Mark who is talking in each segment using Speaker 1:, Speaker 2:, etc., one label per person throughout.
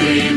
Speaker 1: Shri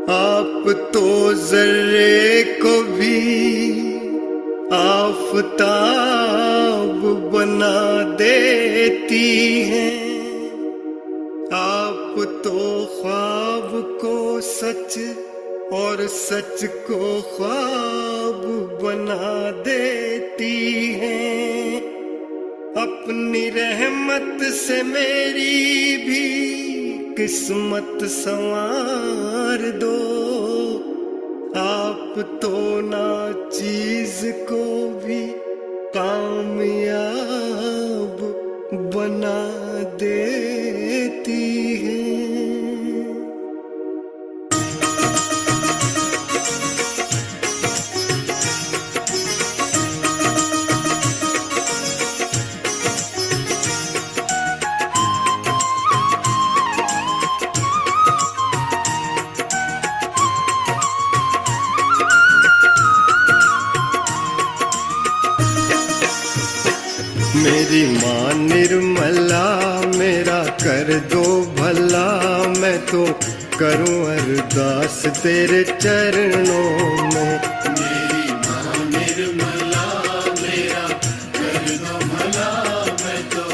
Speaker 1: आप तो जर्रे को भी आफताब बना देती हैं। आप तो ख्वाब को सच और सच को ख्वाब बना देती हैं। अपनी रहमत से मेरी भी किस्मत संवार दो। आप तो ना चीज को भी कामयाब बना देती हैं। मेरी माँ निर्मला मेरा कर दो भला, मैं तो करूं अरदास तेरे चरणों में।
Speaker 2: मेरी माँ निर्मला मेरा कर दो भला, मैं तो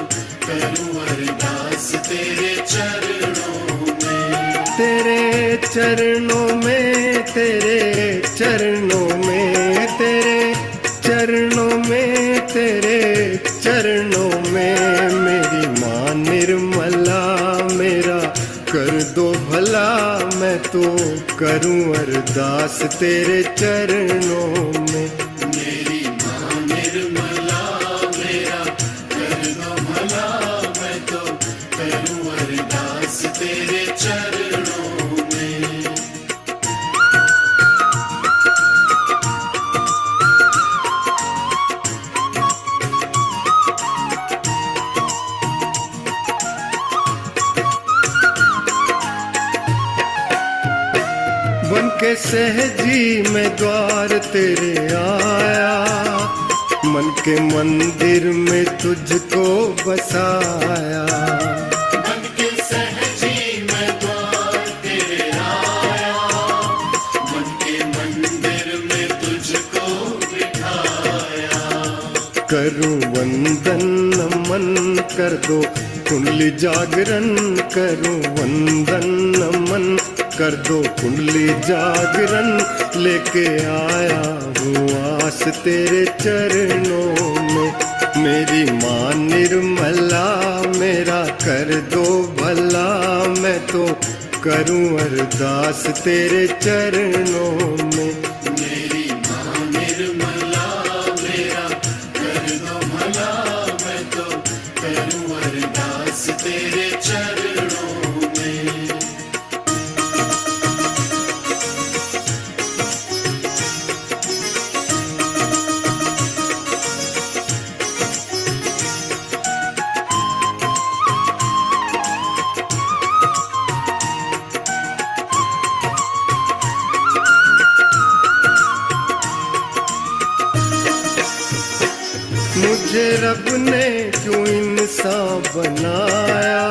Speaker 2: करूं अरदास तेरे चरणों में।
Speaker 1: तेरे चरणों में, तेरे चरणों में, तेरे चरणों में, तेरे चरणों में। मेरी माँ निर्मला मेरा कर दो भला, मैं तो करूं अरदास तेरे चरणों में।
Speaker 2: मेरी माँ निर्मला मेरा कर दो भला, मैं तो करूं अरदास तेरे चरणों में।
Speaker 1: बन के सहजी मैं द्वार तेरे आया, मन के मंदिर में तुझको बसाया।
Speaker 2: मन के सहजी मैं द्वार तेरे आया, मन के मंदिर में तुझको बिठाया।
Speaker 1: करूं वंदन नमन कर दो कुंडली जागरण, करूं वंदन नमन कर दो कुंडली जागरण। लेके आया हूँ आस तेरे चरणों में। मेरी माँ निर्मला मेरा कर दो भला, मैं तो करूं अरदास तेरे चरणों में।
Speaker 2: मेरी माँ निर्मला मेरा कर दो भला, मैं तो करूं अरदास तेरे चरणों में।
Speaker 1: मुझे रब ने क्यों इंसान बनाया,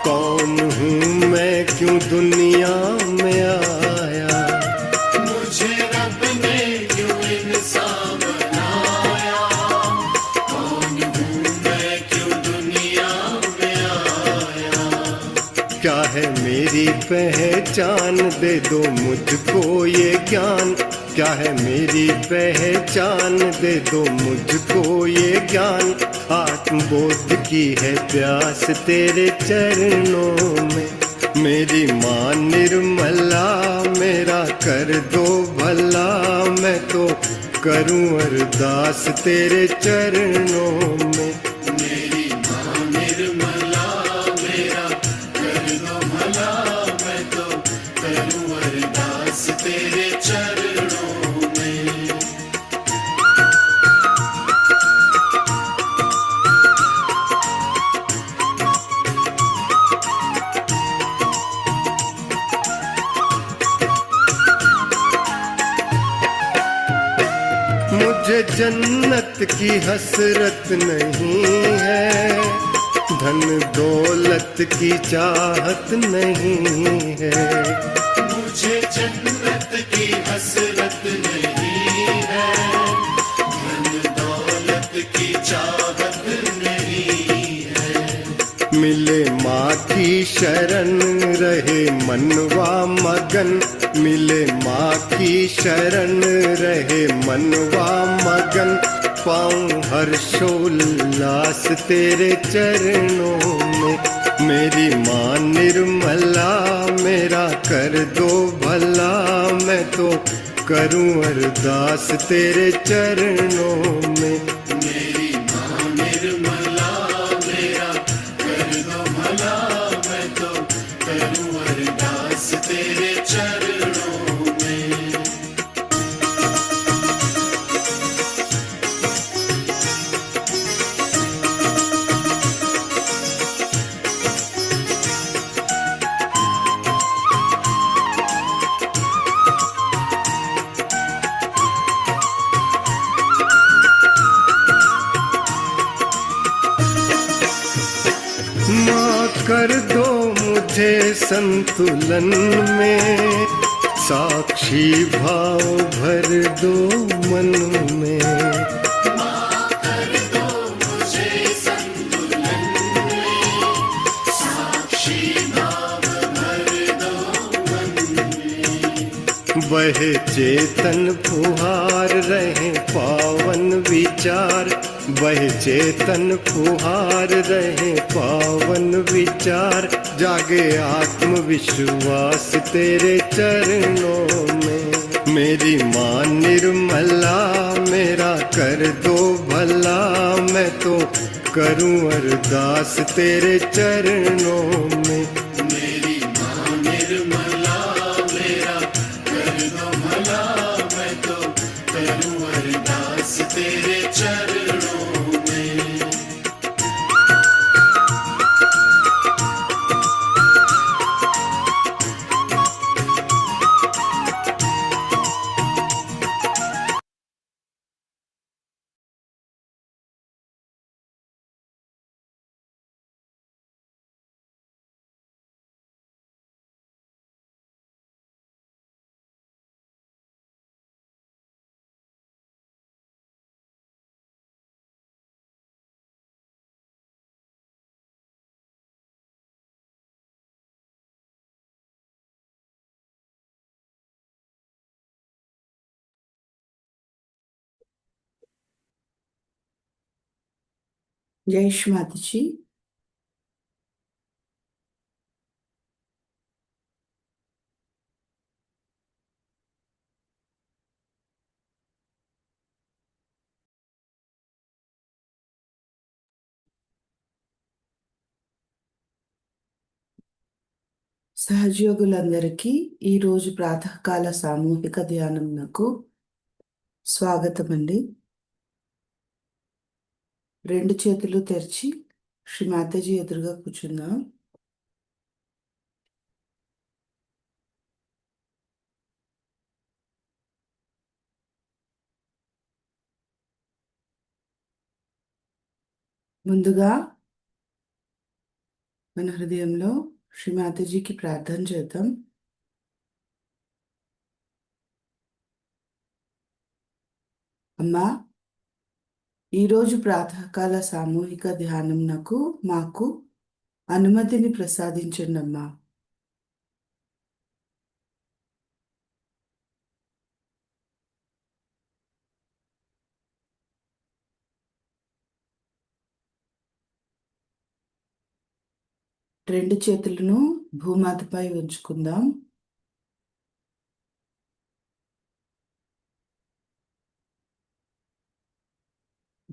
Speaker 1: कौन हूँ मैं क्यों दुनिया में आया।
Speaker 2: मुझे रब ने क्यों इंसान बनाया, कौन हूँ मैं क्यों दुनिया में आया।
Speaker 1: क्या है मेरी पहचान, दे दो मुझको ये ज्ञान। क्या है मेरी पहचान, दे दो मुझको ये ज्ञान। आत्मबोध की है प्यास तेरे चरणों में। मेरी माँ निर्मला मेरा कर दो भला, मैं तो करूं अरदास तेरे चरणों में।
Speaker 2: मेरी माँ निर्मला मेरा कर दो भला, मैं तो करूं अरदास तेरे चरणों में। मुझे
Speaker 1: जन्नत की हसरत नहीं है, धन दौलत की चाहत नहीं है,
Speaker 2: मुझे जन्नत की हसरत नहीं है, धन दौलत की चाहत नहीं है।
Speaker 1: मिले माँ की शरण रहे मनवा मगन, मिले माँ की शरण रहे मनवा मगन, पाऊं हर्षोल्लास तेरे चरणों में। मेरी माँ निर्मला मेरा कर दो भला, मैं तो करूं अरदास तेरे चरणों में।
Speaker 2: मेरी माँ निर्मला मेरा कर दो भला, मैं तो करूं अरदास तेरे चरणों में।
Speaker 1: माँ कर दो मुझे संतुलन में, साक्षी भाव भर दो मन में।
Speaker 2: माँ कर दो मुझे संतुलन में, साक्षी भाव भर दो मन में।
Speaker 1: बहे चेतन फुहार रहे पावन विचार, बहे चेतन फुहार रहे पावन विचार, जागे आत्मविश्वास तेरे चरणों में। मेरी माँ निर्मला मेरा कर दो भला, मैं तो करूं अरदास तेरे चरणों में।
Speaker 2: मेरी माँ निर्मला मेरा कर दो भला, मैं तो करूं अरदास तेरे चरणों में।
Speaker 3: जय श्री माता जी। సహజయోగులందరికీ ఈ రోజు ప్రాతకాల సామూహిక ధ్యానంకు స్వాగతం అండి. రెండు చేతులు తెరిచి శ్రీ మాతాజీ ఎదురుగా కూర్చుందాం. ముందుగా మన హృదయంలో శ్రీ మాతాజీకి ప్రార్థన చేద్దాం. అమ్మా, ఈరోజు ప్రాతకాల సామూహిక ధ్యానంకు మాకు అనుమతిని ప్రసాదించండి అమ్మా. రెండు చేతులను భూమాతపై ఉంచుకుందాం.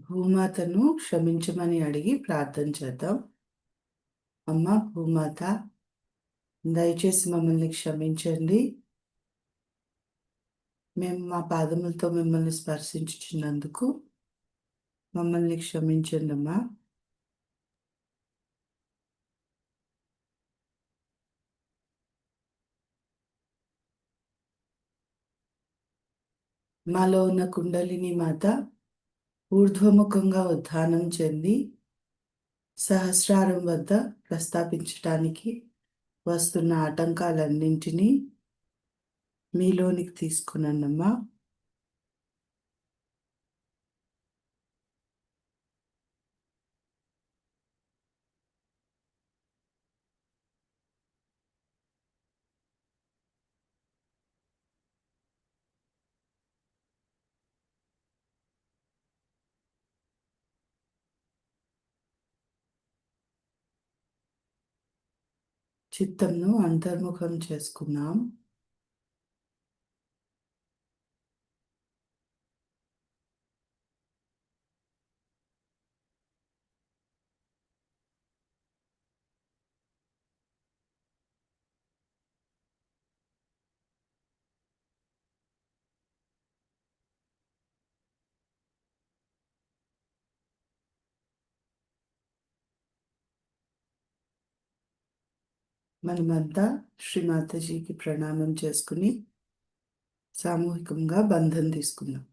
Speaker 3: భూమాతను క్షమించమని అడిగి ప్రార్థన చేద్దాం. అమ్మ భూమాత, దయచేసి మమ్మల్ని క్షమించండి. మేము మా పాదములతో మిమ్మల్ని స్పర్శించుచున్నందుకు మమ్మల్ని క్షమించండి అమ్మా. మాలో ఉన్న కుండలిని మాత ఊర్ధ్వముఖంగా ఉత్థానం చెంది సహస్రారం వద్ద ప్రస్తాపించటానికి వస్తున్న ఆటంకాలన్నింటినీ మీలోనికి తీసుకున్నానమ్మా. చిత్తంను అంతర్ముఖం చేసుకున్నాం. మనమంతా శ్రీమాతాజీకి ప్రణామం చేసుకుని సామూహికంగా బంధం తీసుకుందాం.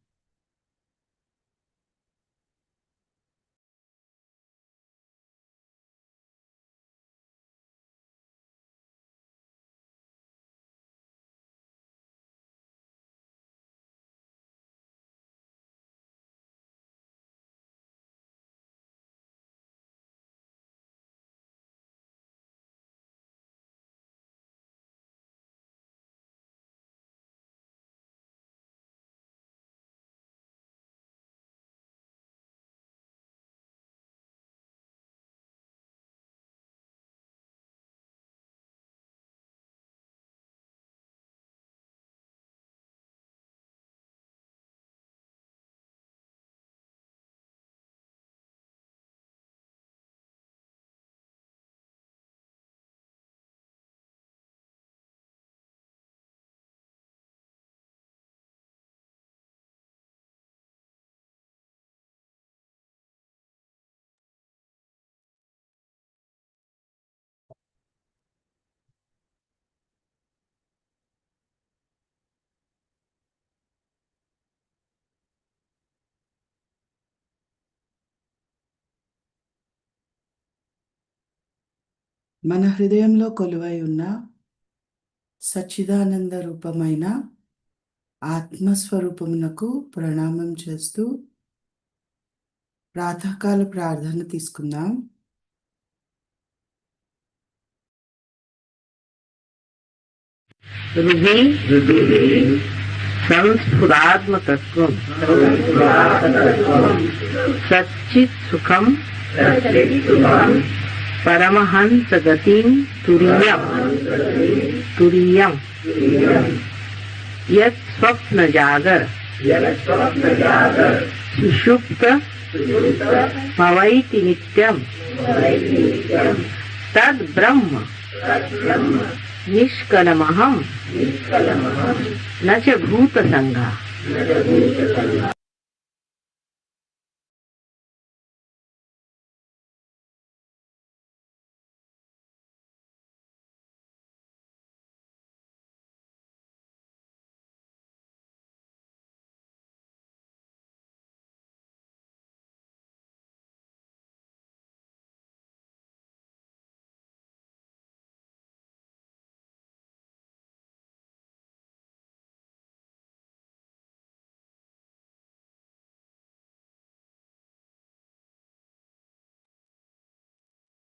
Speaker 3: మన హృదయంలో కొలువై ఉన్న సచ్చిదానంద రూపమైన ఆత్మస్వరూపమునకు ప్రణామం చేస్తూ ప్రాతకాల ప్రార్థన తీసుకుందాం.
Speaker 4: హృది సంస్ఫురాత్మతత్వం సచ్చిత్ సుఖం పరమహంస గతిం తురీయం యత్ స్వప్న జాగర సుషుప్త భవైతి నిత్యం తద్ బ్రహ్మ నిష్కలమహం నచ భూత సంగా.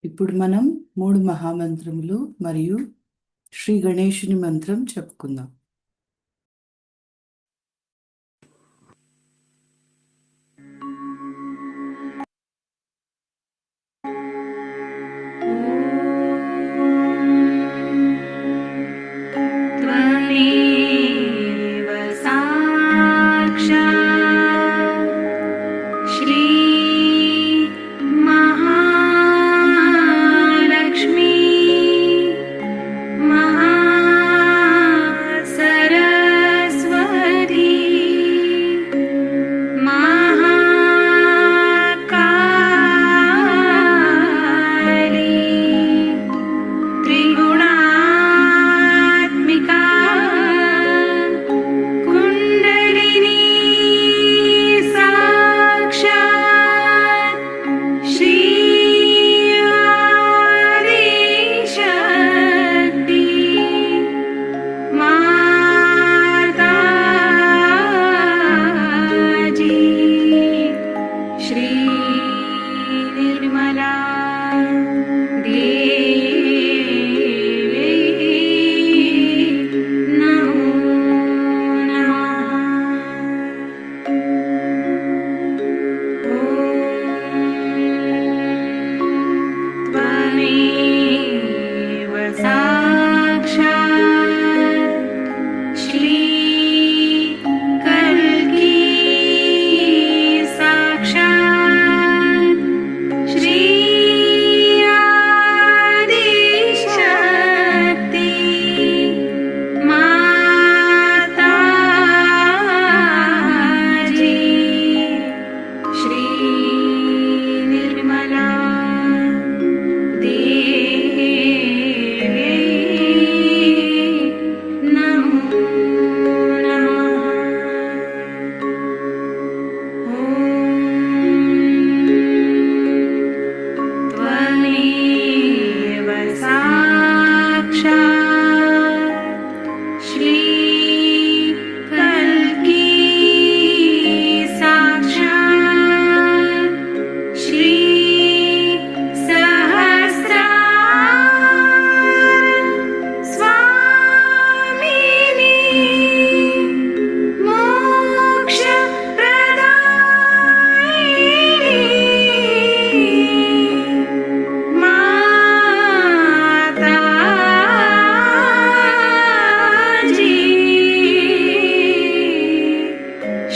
Speaker 3: ఇప్పుడు మనం 3 మహామంత్రములు మరియు శ్రీ గణేశుని మంత్రం చెప్పుకుందాం.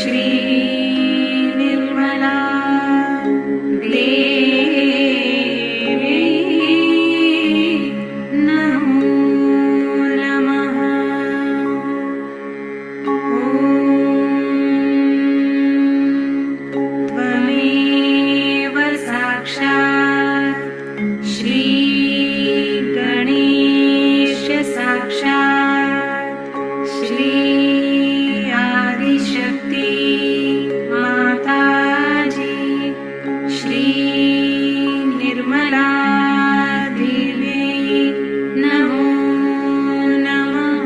Speaker 5: श्री निर्मला देवी नमो नमः। त्वमेव साक्षात् श्री गणेश साक्षात् श्री आदिशक्ति माताजी श्री निर्मला देवी नमो नमः।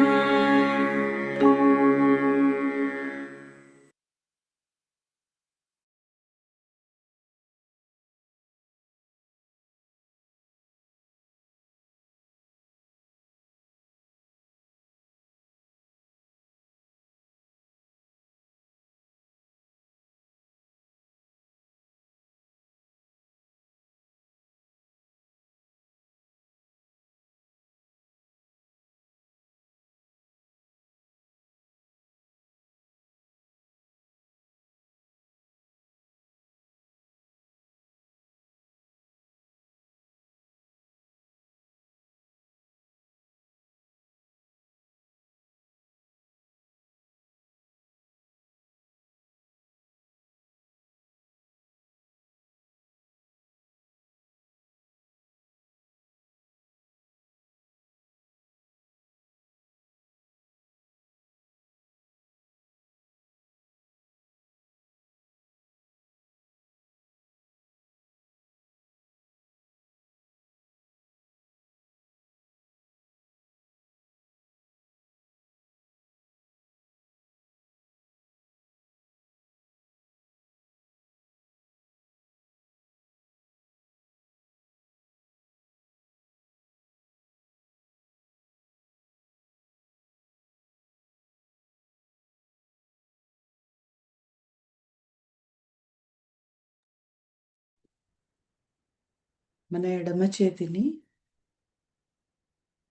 Speaker 3: మన ఎడమ చేతిని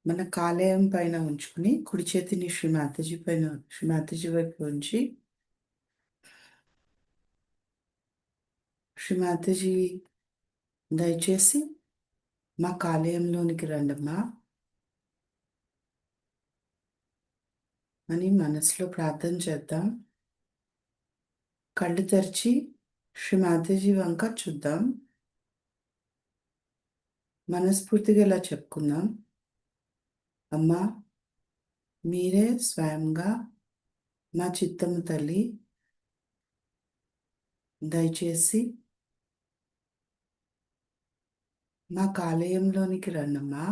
Speaker 3: మన కాలేయం పైన ఉంచుకుని కుడి చేతిని శ్రీ మాతాజీ వైపు ఉంచి శ్రీ మాతాజీ దయచేసి మా కాలేయంలోనికి రండమ్మా అని మనసులో ప్రార్థన చేద్దాం. కళ్ళు తెరిచి శ్రీ మాతాజీ వంక చూద్దాం. మనస్ఫూర్తిగా ఇలా చెప్పుకుందాం, అమ్మా మీరే స్వయంగా మా చిత్తము తల్లి, దయచేసి మా కాలేయంలోనికి రండమ్మా,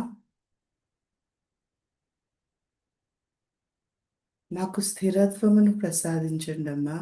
Speaker 3: మాకు స్థిరత్వమును ప్రసాదించండి అమ్మా.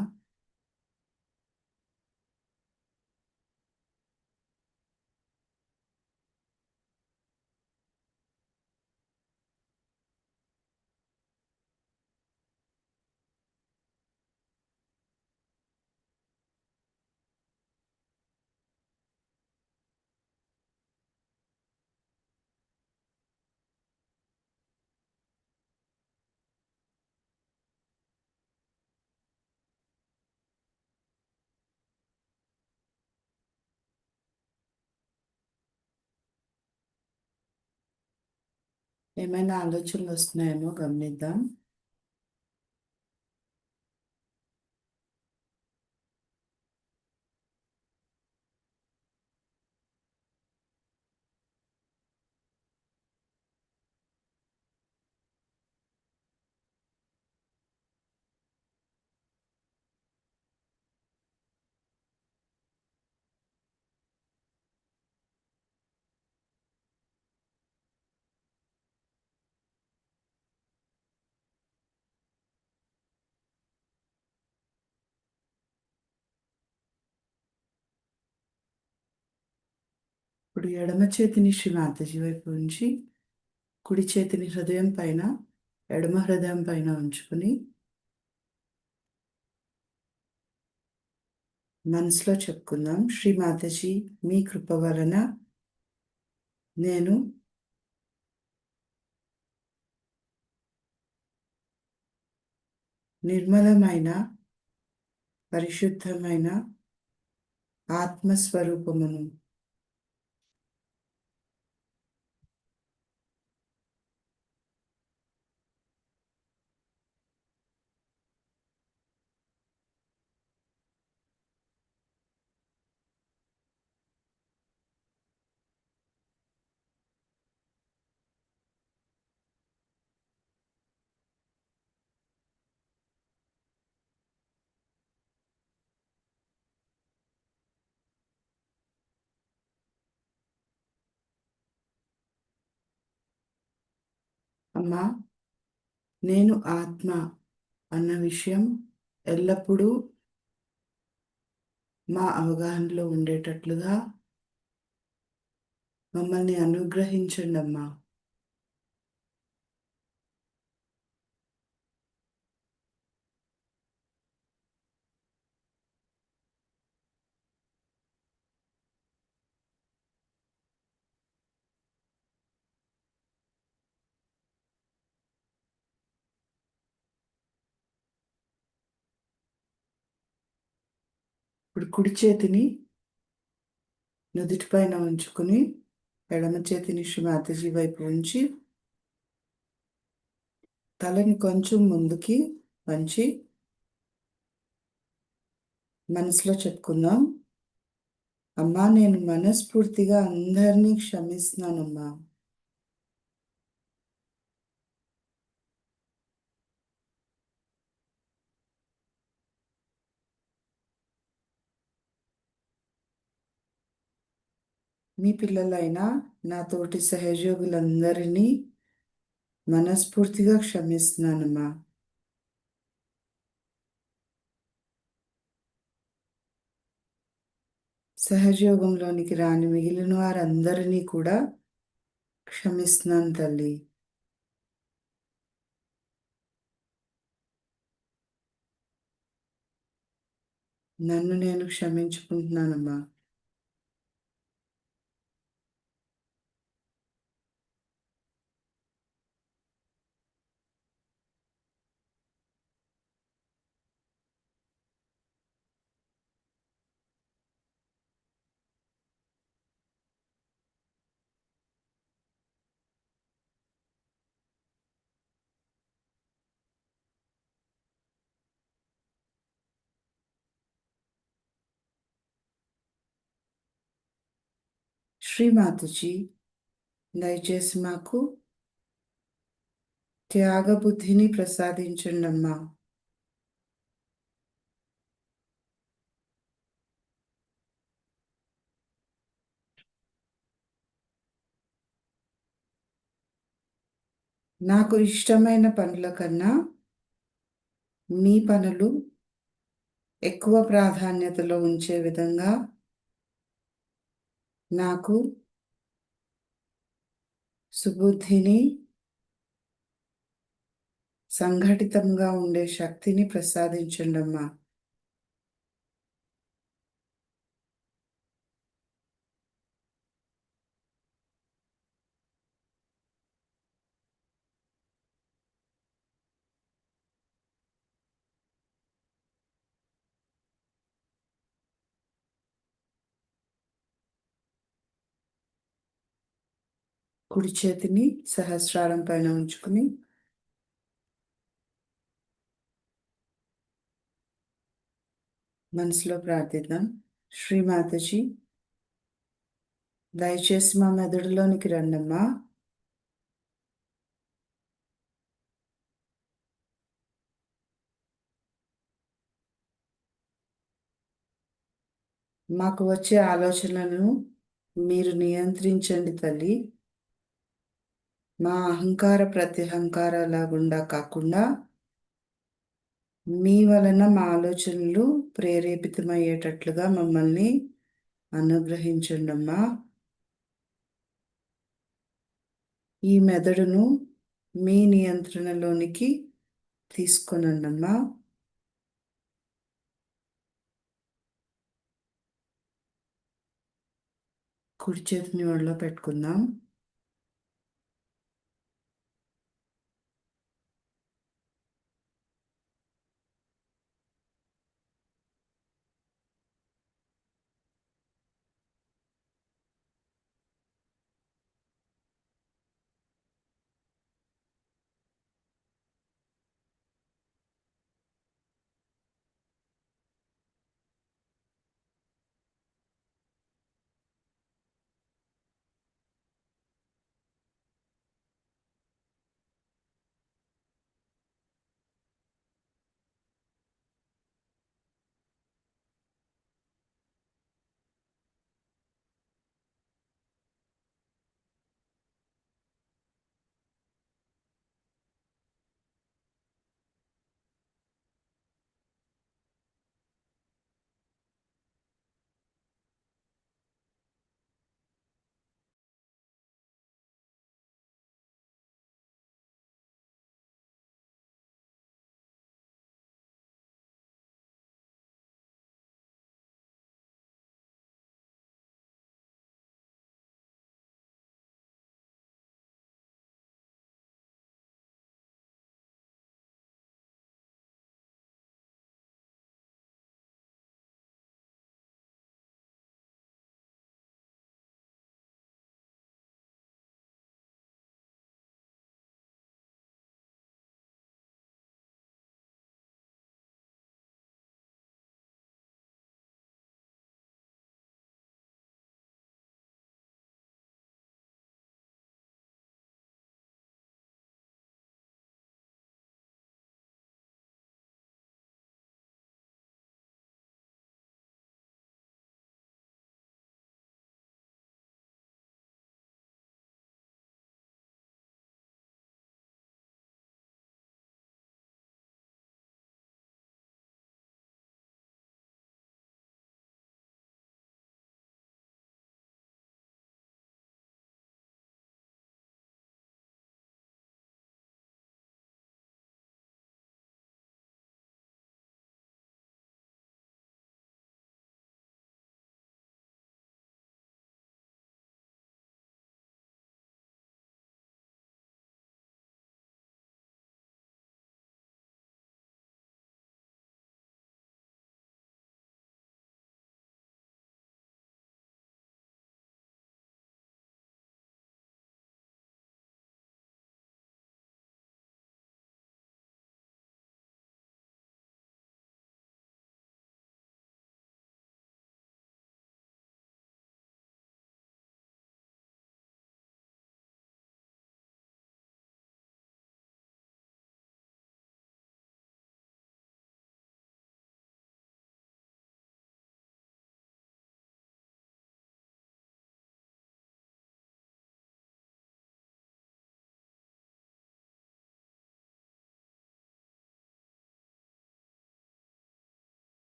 Speaker 3: ఏమైనా ఆలోచనలు వస్తున్నాయేమో గమనిద్దాం. ఇప్పుడు ఎడమ చేతిని శ్రీ మాతాజీ వైపు ఉంచి కుడి చేతిని హృదయం పైన, ఎడమ హృదయం పైన ఉంచుకుని మనసులో చెప్పుకుందాం, శ్రీ మాతాజీ మీ కృప వలన నేను నిర్మలమైన పరిశుద్ధమైన ఆత్మస్వరూపమును అమ్మా, నేను ఆత్మ అన్న విషయం ఎల్లప్పుడూ మా అవగాహనలో ఉండేటట్లుగా మమ్మల్ని అనుగ్రహించండి అమ్మా. ఇప్పుడు కుడి చేతిని నుదుటి పైన ఉంచుకుని ఎడమ చేతిని శ్రీ మాతాజీ వైపు ఉంచి తలని కొంచెం ముందుకి వంచి మనసులో చెప్పుకుందాం. అమ్మా, నేను మనస్ఫూర్తిగా అందరినీ క్షమిస్తున్నానమ్మా. మీ పిల్లలైనా నా తోటి సహయోగులందరినీ మనస్ఫూర్తిగా క్షమిస్తున్నానమ్మా. సహజయోగంలోనికి రాని మిగిలిన వారందరినీ కూడా క్షమిస్తున్నాను తల్లి. నన్ను నేను క్షమించుకుంటున్నానమ్మా. శ్రీ మాతాజీ, దయచేసి మాకు త్యాగ బుద్ధిని ప్రసాదించండి అమ్మా. నాకు ఇష్టమైన పనుల కన్నా మీ పనులు ఎక్కువ ప్రాధాన్యతలో ఉంచే విధంగా నాకు సుబుద్ధిని, సంఘటితంగా ఉండే శక్తిని ప్రసాదించండి అమ్మా. కుడి చేతిని సహస్రారం పైన ఉంచుకుని మనసులో ప్రార్థిద్దాం. శ్రీ మాతాజీ, దయచేసి మా మెదడులోనికి రండమ్మా. మాకు వచ్చే ఆలోచనలను మీరు నియంత్రించండి తల్లి. మా అహంకార ప్రత్యహంకారాల గుండా కాకుండా మీ వలన మా ఆలోచనలు ప్రేరేపితమయ్యేటట్లుగా మమ్మల్ని అనుగ్రహించండి అమ్మా. ఈ మెదడును మీ నియంత్రణలోనికి తీసుకొనండి అమ్మా. కుడి చేతిని ఒళ్ళో పెట్టుకుందాం.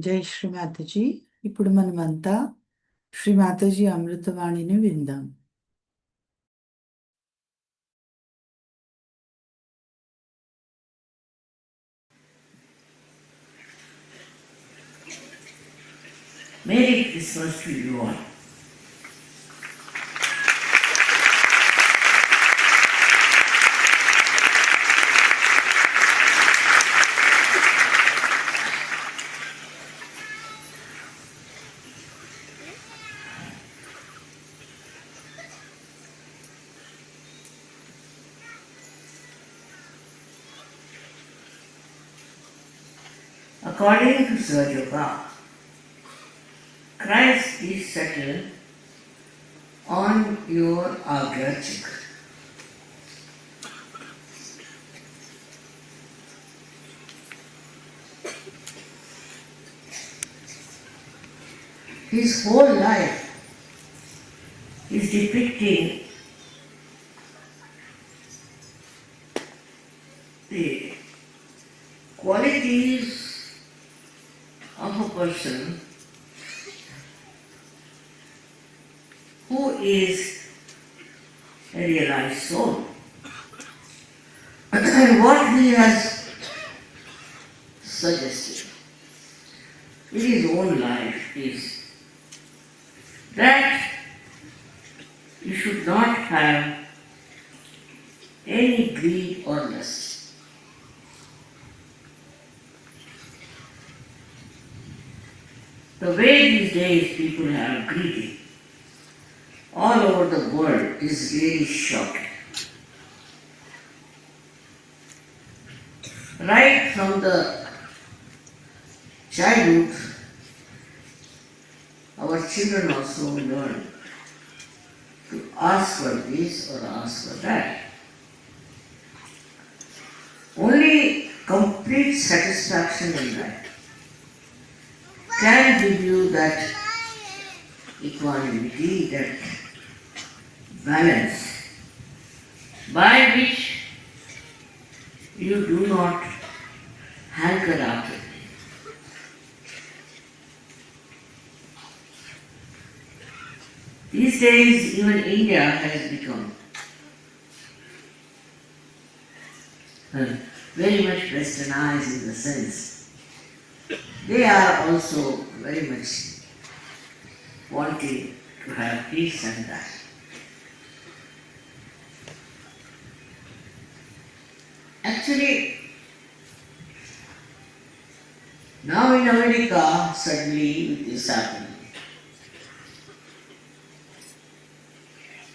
Speaker 3: జై శ్రీ మాతాజీ. ఇప్పుడు మనమంతా శ్రీ మాతాజీ అమృతవాణిని విందాం.
Speaker 6: Merry Christmas to you all. According to Sahaja, Christ is settled on your Agra chakra. His whole life is depicting the qualities of a person who is a realized soul. And what he has suggested in his own life is that you should not have any greed or lust. The way these days people are greedy all over the world is really shocking. Right from the childhood, our children also learn to ask for this or ask for that. Only complete satisfaction in life can give you that equanimity, that balance, by which you do not hanker after. These days, even India has become very much westernized in the sense they are also very much wanting to have peace and that. Actually, now in America, suddenly it is happening.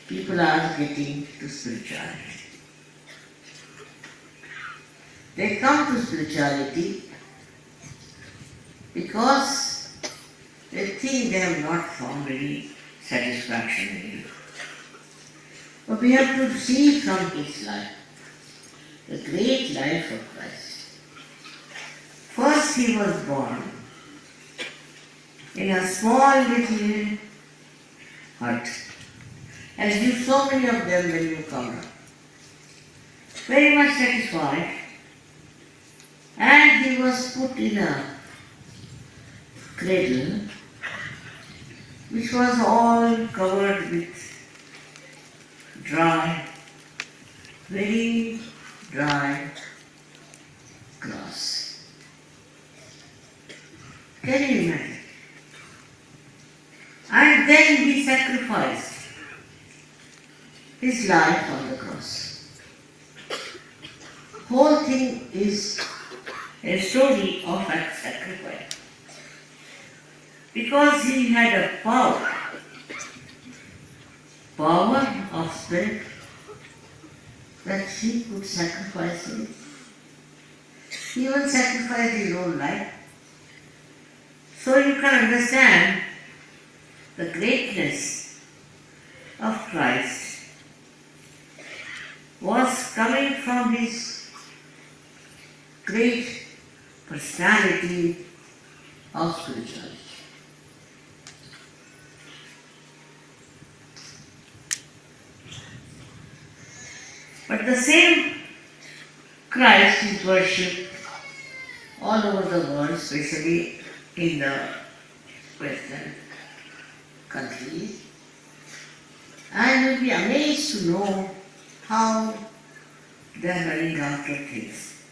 Speaker 6: People are getting to spirituality. They come to spirituality because they think they have not found any satisfaction in it. But we have to see from his life, the great life of Christ. First he was born in a small little hut, as you so many of them when you come up. Very much satisfied, and he was put in a cradle which was all covered with dry, very dry grass. Can you imagine? And then he sacrificed his life on the cross. Whole thing is a story of that sacrifice. Because he had a power of spirit, that he could sacrifice it. He even sacrificed his own life. So you can understand the greatness of Christ was coming from his great personality of spirituality. But the same Christ is worshipped all over the world, especially in the Western countries, and you'll be amazed to know how they're running after things.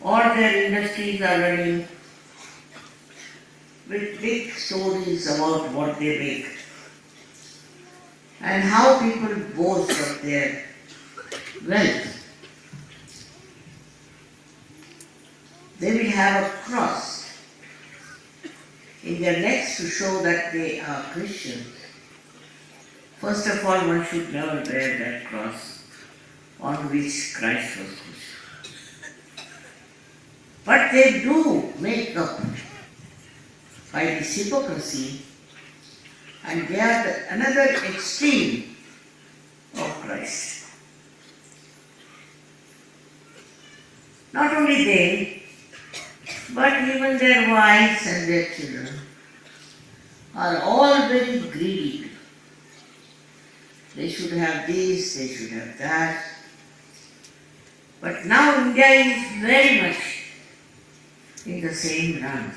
Speaker 6: All their industries are running with big stories about what they make and how people boast of their wealth. They will have a cross in their necks to show that they are Christians. First of all, one should never wear that cross on which Christ was crucified. But they do make up by this hypocrisy, and they are another extreme of Christ. Not only they, but even their wives and their children are all very greedy. They should have this, they should have that. But now India is very much in the same run.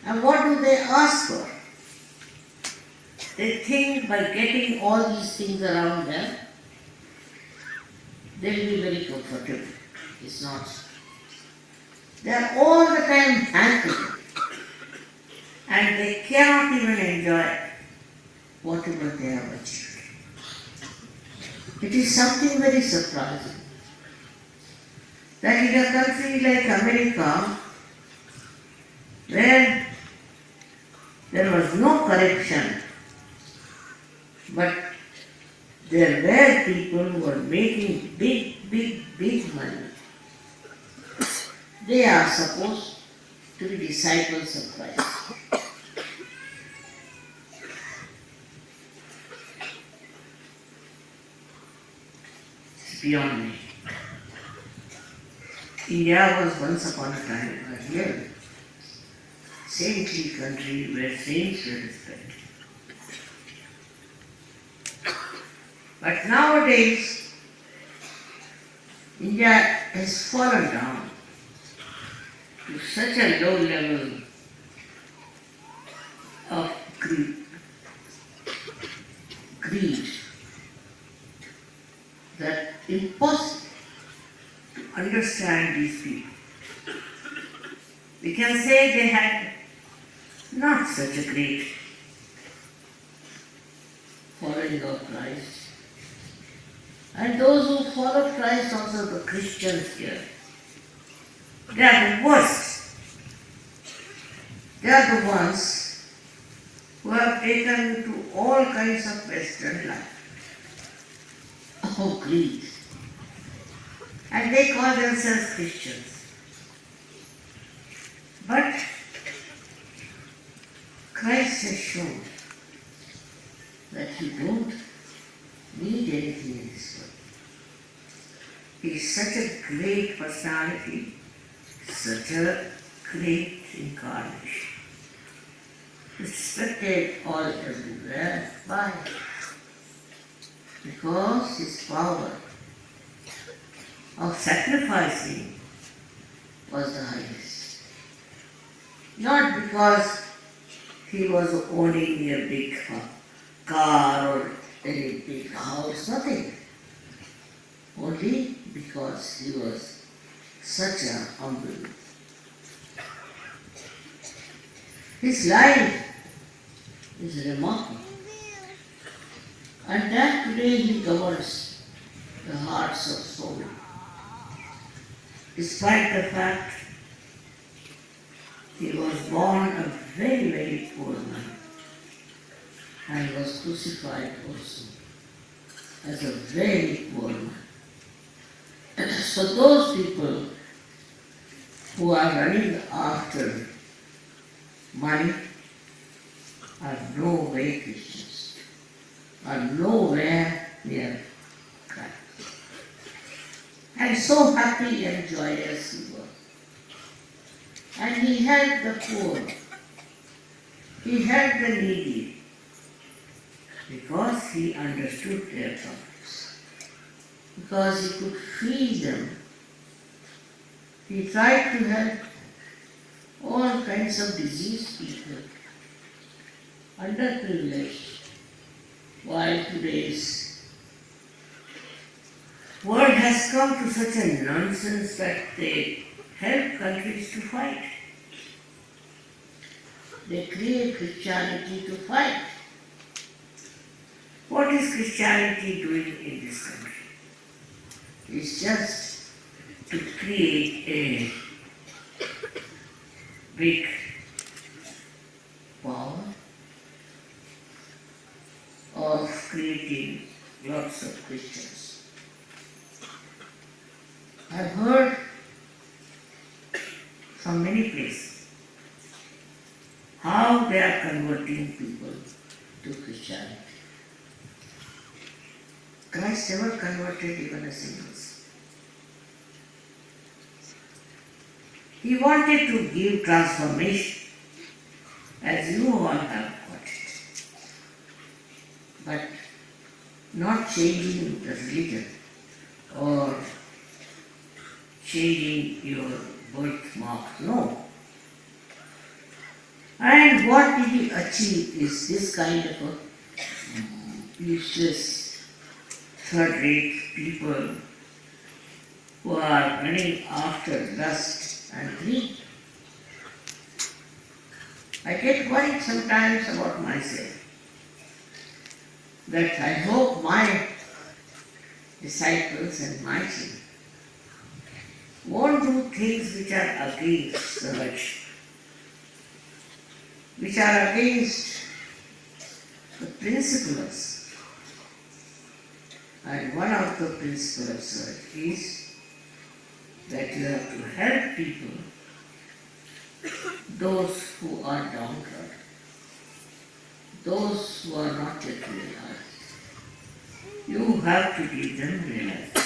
Speaker 6: And what do they ask for? They think by getting all these things around them, they'll be very comfortable. It's not. They are all the time hankering, and they cannot even enjoy whatever they have achieved. It is something very surprising that in a country like America, where there was no corruption, but there were people who were making big money. They are supposed to be disciples of Christ. It's beyond me. India was once upon a time a real saintly country where saints were respected. But nowadays, India has fallen down to such a low level of greed that impossible to understand these people. We can say they had not such a great following of Christ. And those who follow Christ, also the Christians here, they are the worst. They are the ones who have taken to all kinds of Western life. Oh, greed. And they call themselves Christians. But Christ has shown that you don't need anything in this world. He is such a great personality, such a great incarnation, respected all everywhere. Why? Because his power of sacrificing was the highest. Not because he was owning a big car or any big house, nothing. Only because he was such a humble. His life is remarkable. And that today he governs the hearts of so many. Despite the fact he was born a very, very poor man and was crucified also as a very poor man. So those people who are running after money are no way Christians, are nowhere near Christ. And so happy and joyous he was. And he helped the poor, he helped the needy, because he understood their problems, because he could feel them He tried to help all kinds of diseased people, underprivileged, while today's world has come to such a nonsense that they help countries to fight. They create Christianity to fight. What is Christianity doing in this country? It's just to create a big power of creating lots of Christians. I've heard from many places how they are converting people to Christianity. Christ never converted even a single soul. He wanted to give transformation, as you all have got it, but not changing the religion or changing your birthmark, no. And what did he achieve is this kind of a useless, third-rate people who are running after lust and greed. I get worried sometimes about myself, that I hope my disciples and my children won't do things which are against the virtue, which are against the principles. And one of the principles is that you have to help people, those who are downtrodden, those who are not yet realized. You have to give them realization.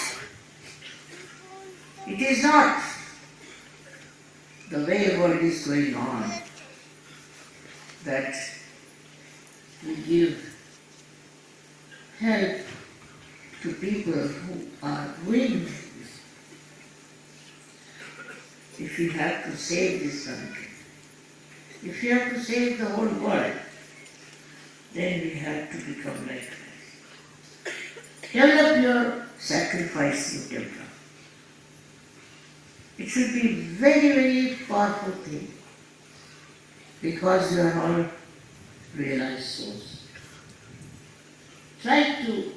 Speaker 6: It is not the way the world is going on that we give help to people who are ruining this. If you have to save this country, if you have to save the whole world, then we have to become like Christ. Develop your sacrificing temper. It should be very, very powerful thing, because you are all realized souls. Try to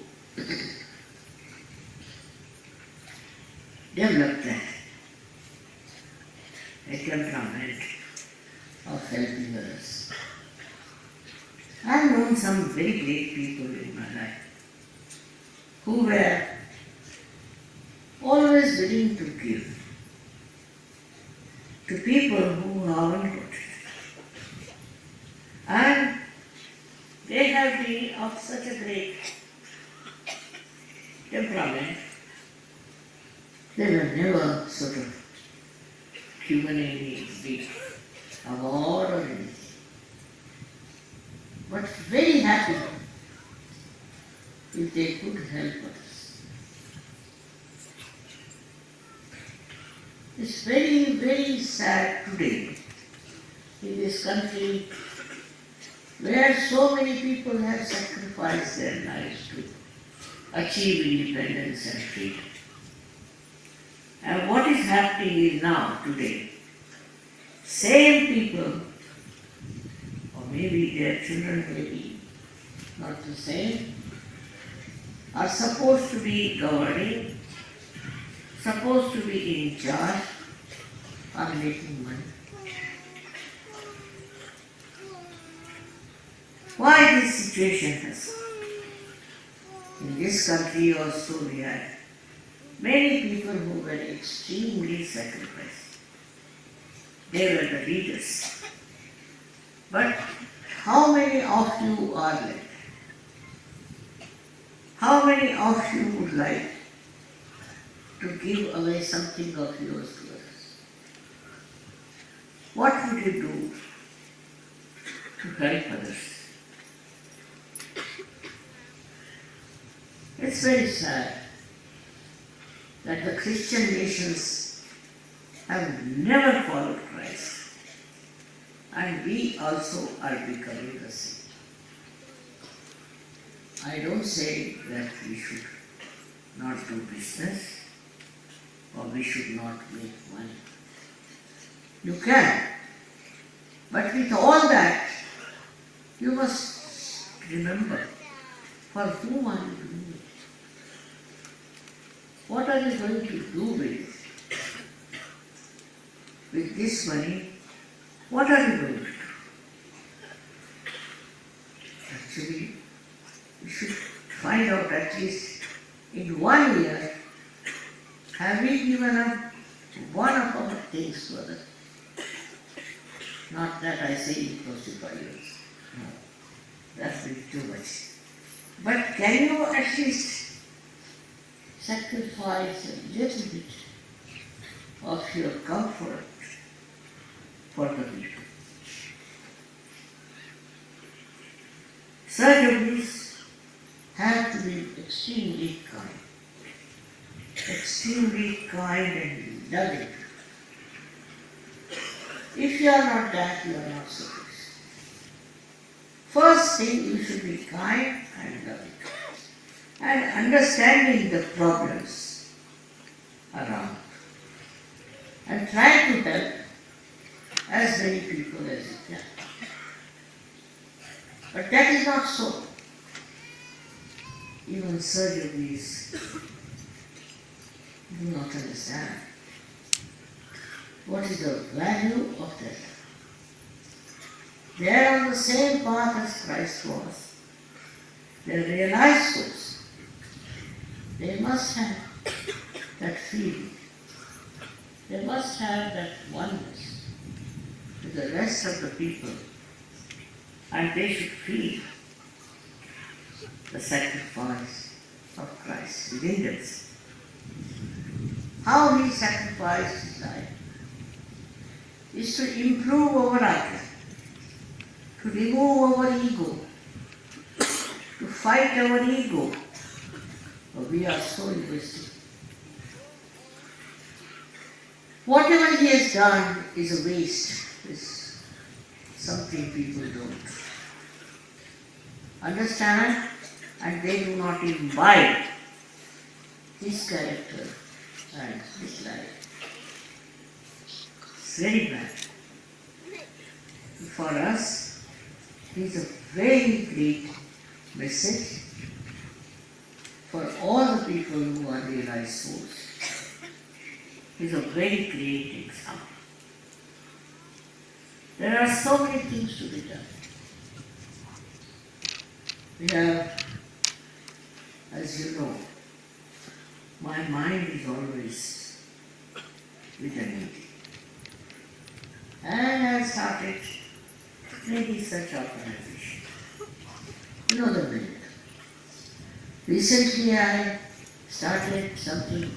Speaker 6: develop that, a temperament of helping others. I have known some very great people in my life who were always willing to give to people who haven't got it. And they have been of such a great temperament. They were never sort of given any big award or anything, but very happy if they could help others. It's very, very sad today in this country where so many people have sacrificed their lives to achieve independence and freedom. And what is happening is now, today, same people, or maybe their children may be not the same, are supposed to be governing, supposed to be in charge, are making money. Why this situation has come? In this country also we had many people who were extremely sacrificed. They were the leaders. But how many of you are left? How many of you would like to give away something of yours to others? What would you do to help others? It's very sad that the Christian nations have never followed Christ, and we also are becoming the same. I don't say that we should not do business or we should not make money. You can, but with all that, you must remember, for whom are you doing it? What are you going to do with it? With this money, what are you going to do? Actually, we should find out at least in 1 year, have we given up one of our things to others? Not that I say it goes to 5 years. No, that's too much. But can you at least sacrifice a little bit of your comfort for the people? Surgeries have to be extremely kind and loving. If you are not that, you are not serious. First thing, you should be kind and loving and understanding the problems around and try to help as many people as you can. But that is not so. Even surgeries do not understand what is the value of that. They are on the same path as Christ was. They are realized souls. They must have that feeling. They must have that oneness with the rest of the people, and they should feel the sacrifice of Christ within themselves. How he sacrificed his life is to improve our life, to remove our ego, to fight our ego. But we are so egoistic. Whatever he has done is a waste, is something people don't understand, and they do not imbibe his character and his life. It's very bad. For us, it is a very great message for all the people who are realized souls. It is a very great example. There are so many things to be done. We have, as you know, my mind is always with the needy. And I started many such organizations. You know the meaning. Recently I started something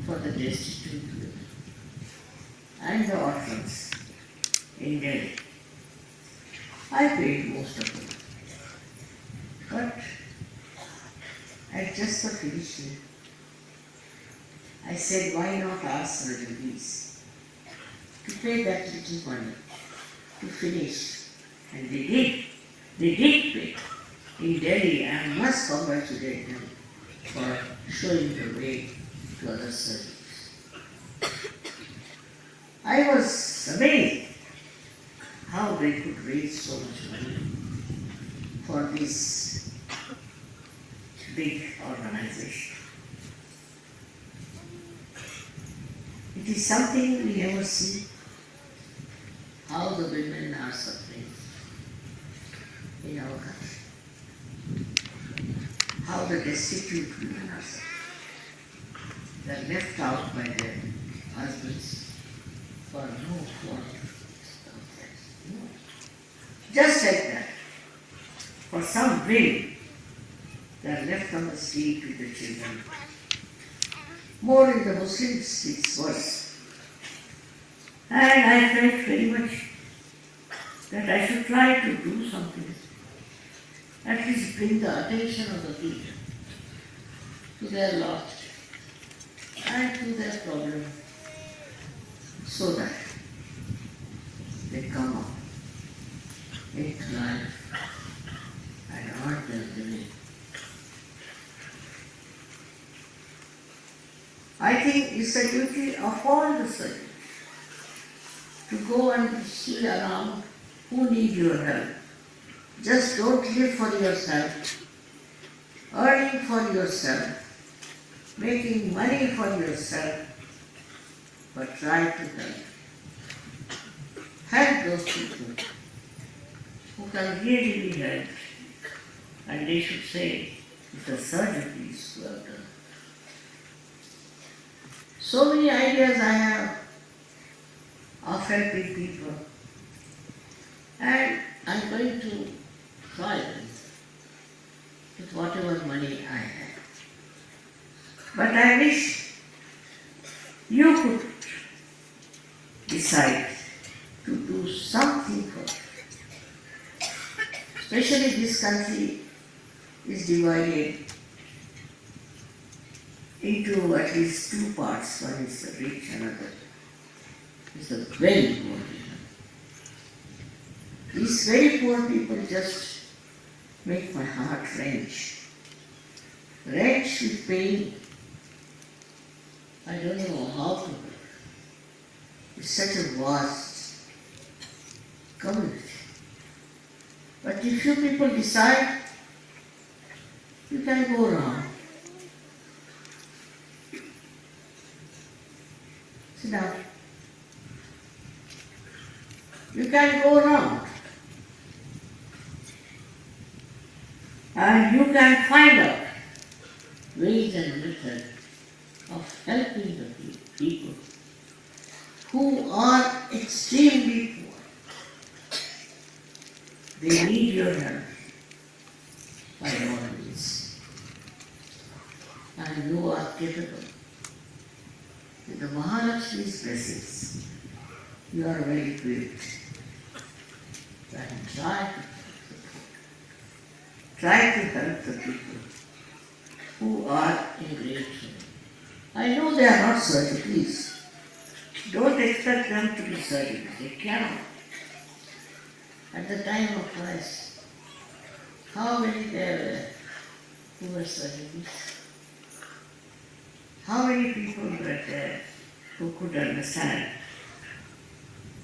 Speaker 6: for the destitute women and the orphans in Delhi. I paid most of them. But at just the finishing, I said, why not ask the refugees to pay that little money to finish? And they did. They did pay. In Delhi, I must congratulate them for showing the way to other surgeries. I was amazed how they could raise so much money for this big organization. It is something we never see, how the women are suffering in our country, how the destitute women are suffering. They are left out by their husbands for no fault of theirs. No. Just like that, for some whim, they are left on the street with the children. More in the Muslims, it's worse. And I felt very much that I should try to do something, at least bring the attention of the people to their lot and to their problem. so that they come up into life and earn their living. I think it's a duty of all the surgeons to go and see around who need your help. Just don't live for yourself, earning for yourself, making money for yourself, but try to help. Help those people who can really be helped, and they should say, if the surgery is well done. So many ideas I have of helping people, and I'm going to try them with whatever money I have. But I wish you could decide to do something for it. Especially this country is divided into at least two parts. One is the rich, another is the very poor people. These very poor people just make my heart wrench. Wrench with pain. I don't know how to do it. It's such a vast community. But if you people decide, you can go around. Sit down. You can go around. And you can find out ways and methods of helping the people who are extremely poor. They need your help by all means. And you are capable. With the Mahalakshmi's blessings, you are well equipped. And try to help the people who are in great trouble. I know they are not surgeons, please. Don't expect them to be surgeons. They cannot. At the time of Christ, how many there were who were surgeons? How many people were there who could understand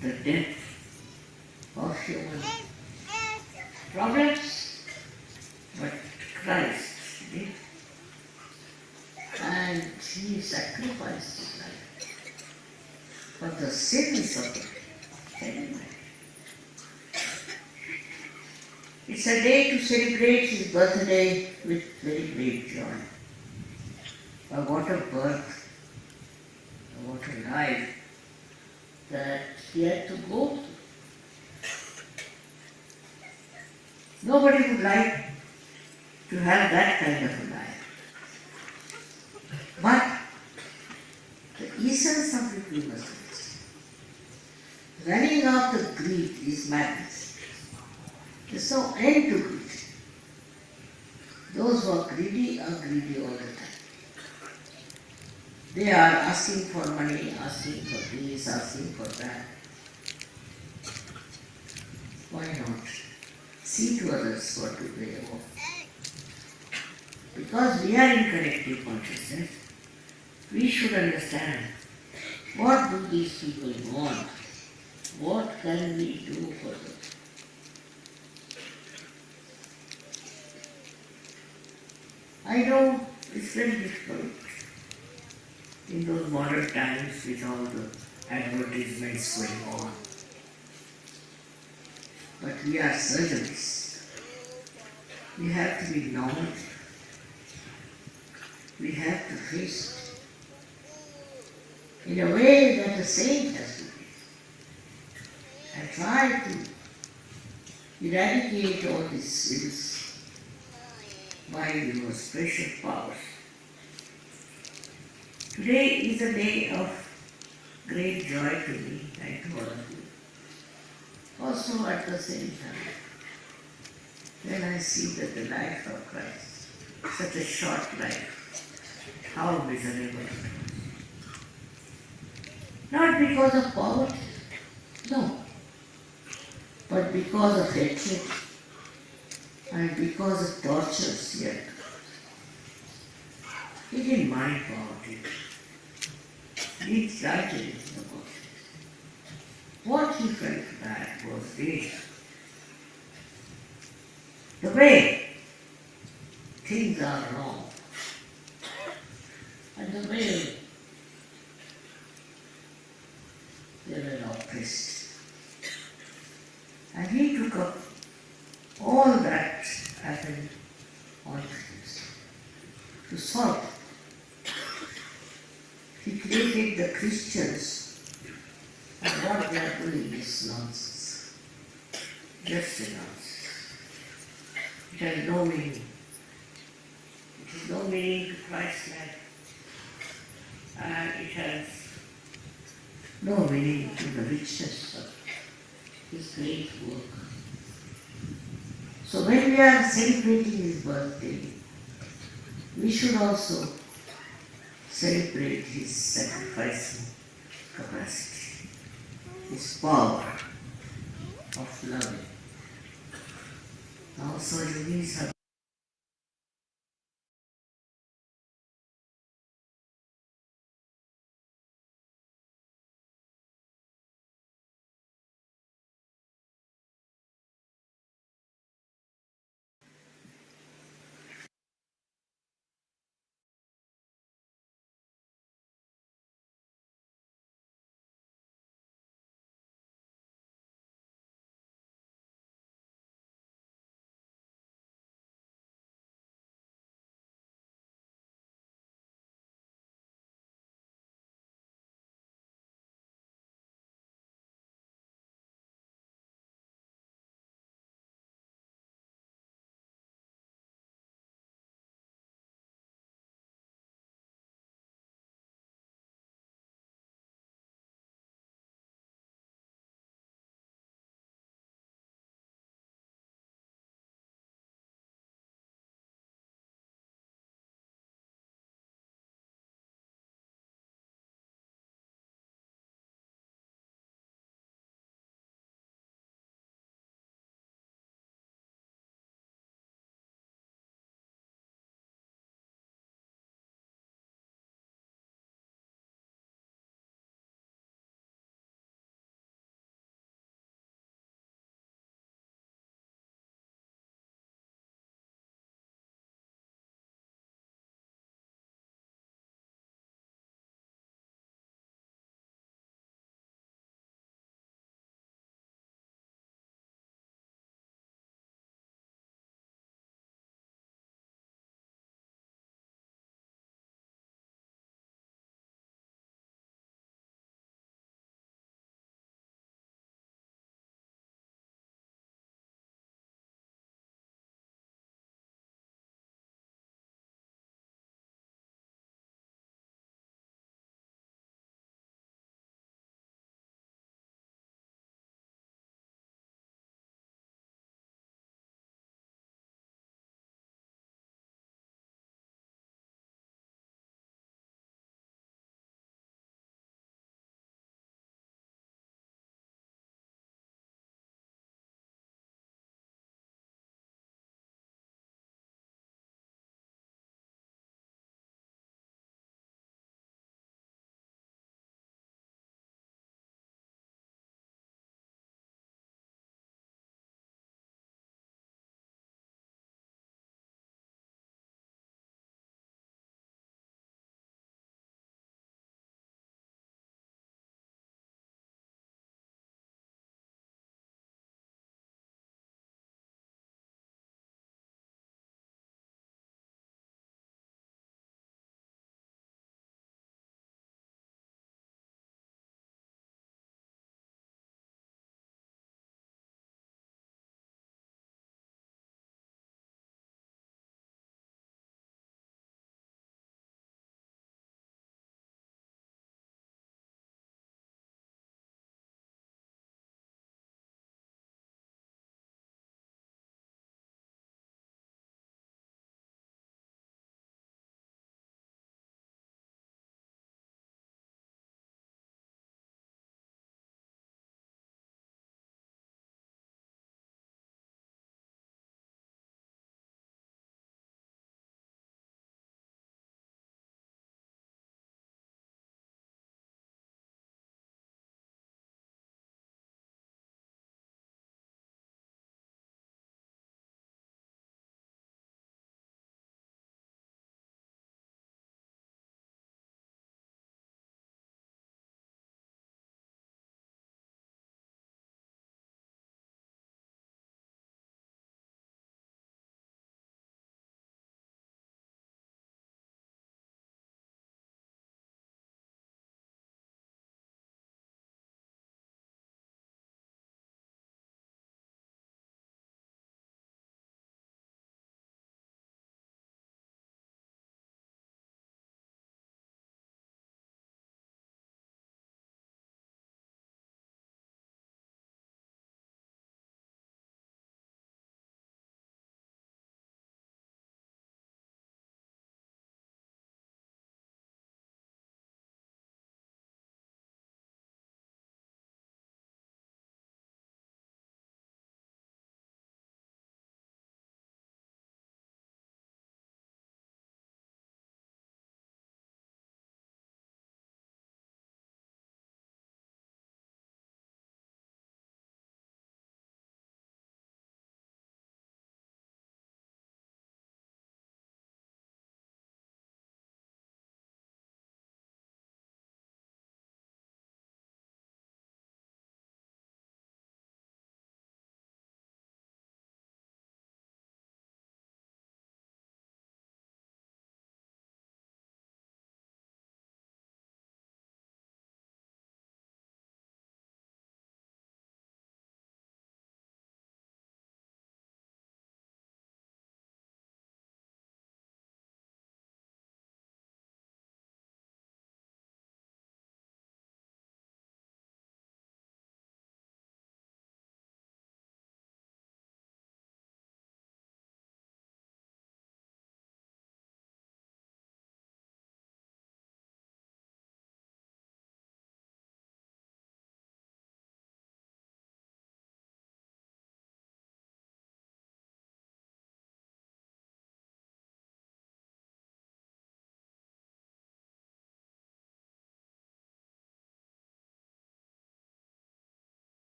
Speaker 6: the depth of human problems? But Christ did. And he sacrificed his life for the sins of humanity. It's a day to celebrate his birthday with very great joy. What a birth, what a life that he had to go through. Nobody would like to have that kind of a life. But the essence of it we must understand. Running after greed is madness. There's no end to greed. Those who are greedy all the time. They are asking for money, asking for this, asking for that. Why not? See to others what do they want. Because we are in collective consciousness, we should understand what do these people want, what can we do for them. I know it's very difficult in those modern times with all the advertisements going on. But we are surgeons. We have to be normal. We have to face it in a way that a saint has to be. And try to eradicate all these sins by your special powers. Today is a day of great joy to me and to all of you. Also at the same time, when I see that the life of Christ, such a short life, how miserable it was. Not because of poverty, no, but because of hatred and because of tortures he had. He didn't mind poverty. He tried it about it. What he felt bad was this. The way things are wrong and the way they were oppressed. And he took up all that as an alternate to solve. He created the Christians, and what they are doing is nonsense. Just a nonsense. It has no meaning. It has no meaning to Christ's life. And it has no meaning to the richness of his great work. So when we are celebrating his birthday, we should also celebrate his sacrificing capacity, his power of loving. Now, so yogis have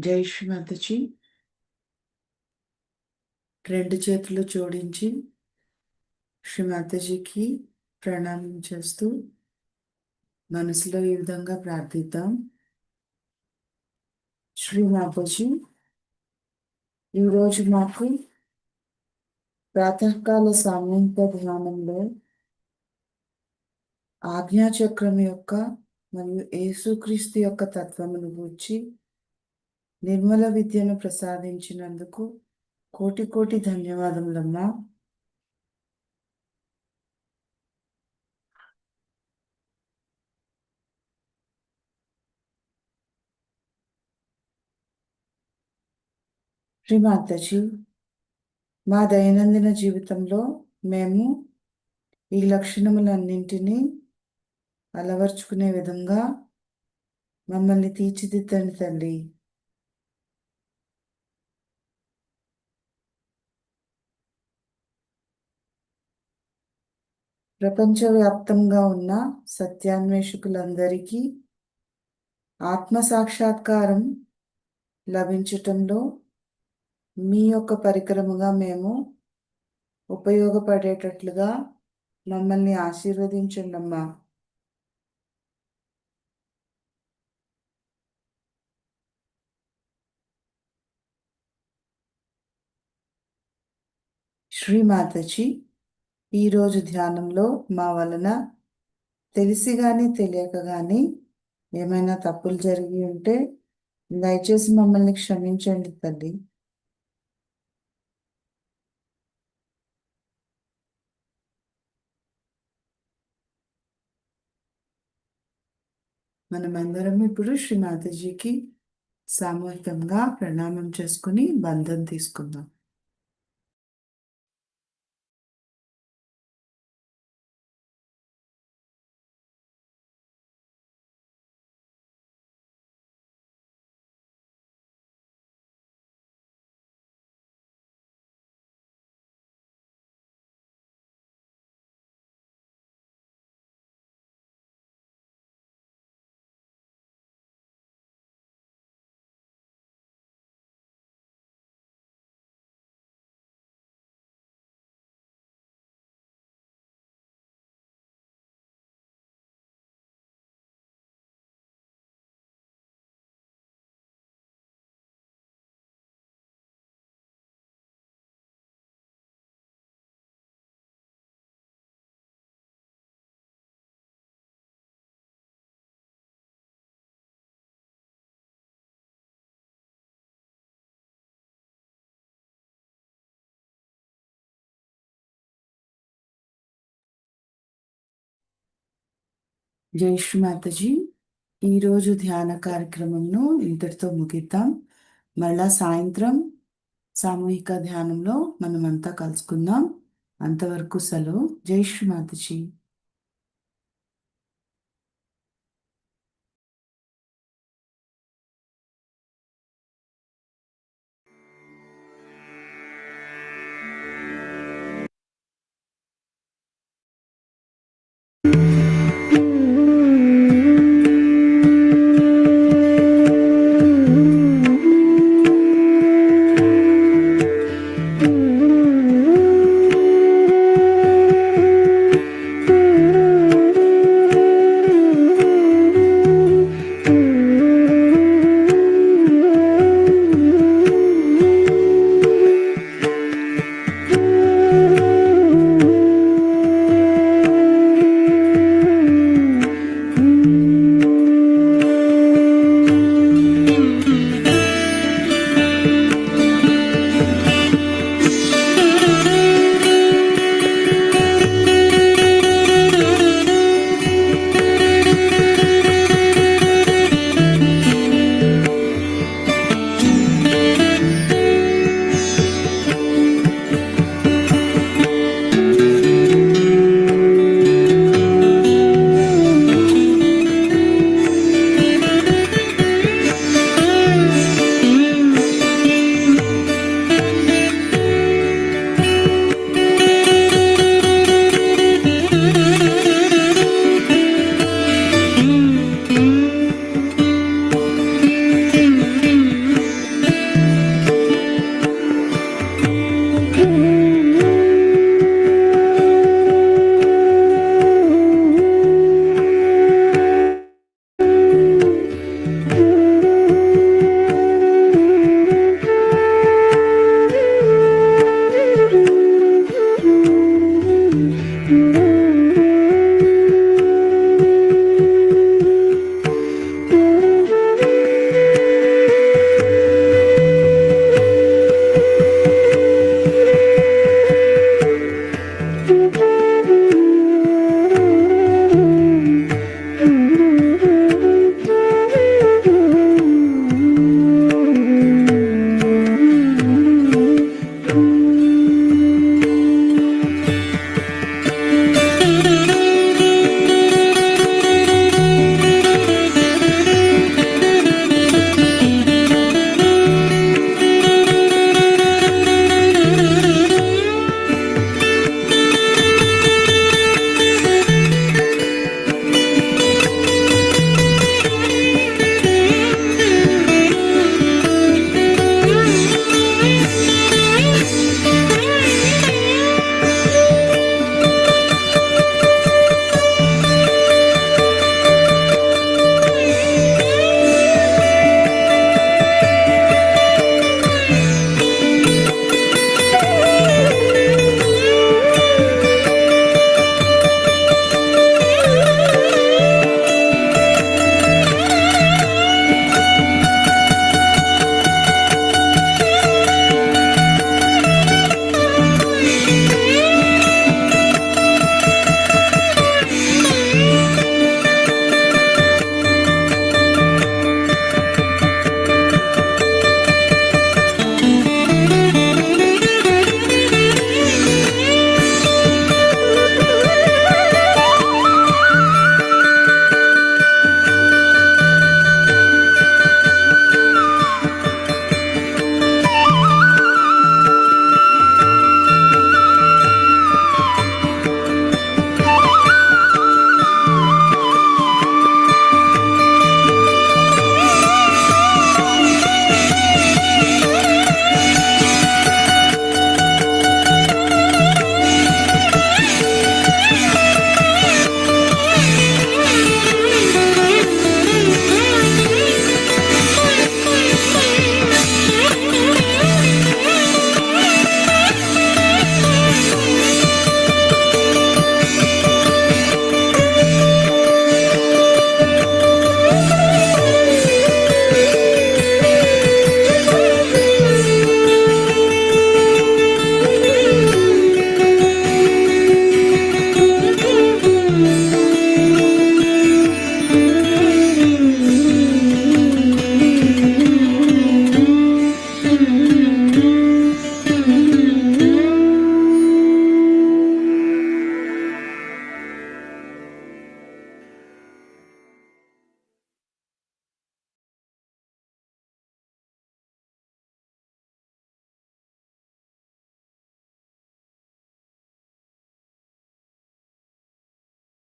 Speaker 3: జై శ్రీ మాతాజీ. రెండు చేతులు జోడించి శ్రీ మాతాజీకి ప్రణామం చేస్తూ మనసులో ఈ విధంగా ప్రార్థిద్దాం. శ్రీ మాతాజీ, ఈరోజు మాకు ప్రాతకాల సామూహిక ధ్యానంలో ఆజ్ఞాచక్రం యొక్క మరియు యేసుక్రీస్తు యొక్క తత్వమును గూర్చి నిర్మల విద్యను ప్రసాదించినందుకు కోటి కోటి ధన్యవాదములమ్మా. శ్రీ మాతాజీ, మా దైనందిన జీవితంలో మేము ఈ లక్షణములన్నింటినీ అలవర్చుకునే విధంగా మమ్మల్ని తీర్చిదిద్దండి తల్లి. ప్రపంచవ్యాప్తంగా ఉన్న సత్యాన్వేషకులందరికీ ఆత్మ సాక్షాత్కారం లభించటంలో మీ యొక్క పరికరముగా మేము ఉపయోగపడేటట్లుగా మమ్మల్ని ఆశీర్వదించండమ్మా. శ్రీ మాతాజీ, ఈరోజు ధ్యానంలో మా వలన తెలిసి కానీ తెలియక కానీ ఏమైనా తప్పులు జరిగి ఉంటే దయచేసి మమ్మల్ని క్షమించండి తల్లి. మనమందరం ఇప్పుడు శ్రీ మాతాజీకి సామూహికంగా ప్రణామం చేసుకుని బంధం తీసుకుందాం. జై శ్రీ మాతాజీ, ఈరోజు ధ్యాన కార్యక్రమంను ఇంతటితో ముగిద్దాం. మళ్ళా సాయంత్రం సామూహిక ధ్యానంలో మనమంతా కలుసుకుందాం. అంతవరకు సెలవు. జై శ్రీ మాతాజీ.